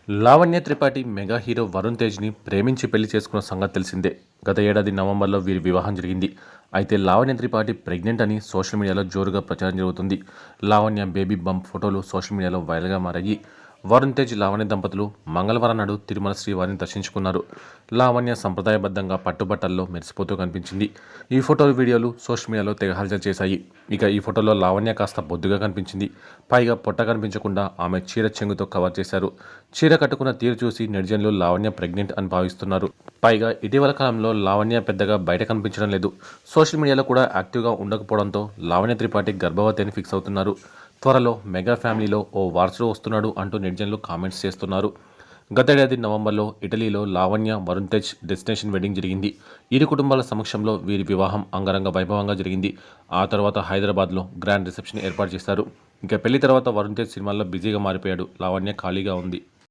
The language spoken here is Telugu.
లావణ్య త్రిపాఠి మెగా హీరో వరుణ్ తేజ్ని ప్రేమించి పెళ్లి చేసుకున్న సంగతి తెలిసిందే. గత ఏడాది నవంబర్లో వీరి వివాహం జరిగింది. అయితే లావణ్య త్రిపాఠి ప్రెగ్నెంట్ అని సోషల్ మీడియాలో జోరుగా ప్రచారం జరుగుతుంది. లావణ్య బేబీ బంప్ ఫోటోలు సోషల్ మీడియాలో వైరల్గా మారాయి. వరుణ్ తేజ్ లావణ్య దంపతులు మంగళవారం నాడు తిరుమల శ్రీవారిని దర్శించుకున్నారు. లావణ్య సంప్రదాయబద్ధంగా పట్టుబట్టల్లో మెరిసిపోతూ కనిపించింది. ఈ ఫోటోలు వీడియోలు సోషల్ మీడియాలో తెగ హల్చల్ చేశాయి. ఇక ఈ ఫోటోలో లావణ్య కాస్త బొద్దుగా కనిపించింది. పైగా పొట్ట కనిపించకుండా ఆమె చీర చెంగుతో కవర్ చేశారు. చీర కట్టుకున్న తీరు చూసి నెటిజన్లు లావణ్య ప్రెగ్నెంట్ అని భావిస్తున్నారు. పైగా ఇటీవల కాలంలో లావణ్య పెద్దగా బయట కనిపించడం లేదు. సోషల్ మీడియాలో కూడా యాక్టివ్గా ఉండకపోవడంతో లావణ్య త్రిపాఠి గర్భవతి అని ఫిక్స్ అవుతున్నారు. త్వరలో మెగా ఫ్యామిలీలో ఓ వారసుడు వస్తున్నాడు అంటూ నెటిజన్లు కామెంట్స్ చేస్తున్నారు. గతేడాది నవంబర్లో ఇటలీలో లావణ్య వరుణ్ తేజ్ డెస్టినేషన్ వెడ్డింగ్ జరిగింది. ఇరు కుటుంబాల సమక్షంలో వీరి వివాహం అంగరంగ వైభవంగా జరిగింది. ఆ తర్వాత హైదరాబాద్లో గ్రాండ్ రిసెప్షన్ ఏర్పాటు చేశారు. ఇక పెళ్లి తర్వాత వరుణ్ తేజ్ సినిమాల్లో బిజీగా మారిపోయాడు. లావణ్య ఖాళీగా ఉంది.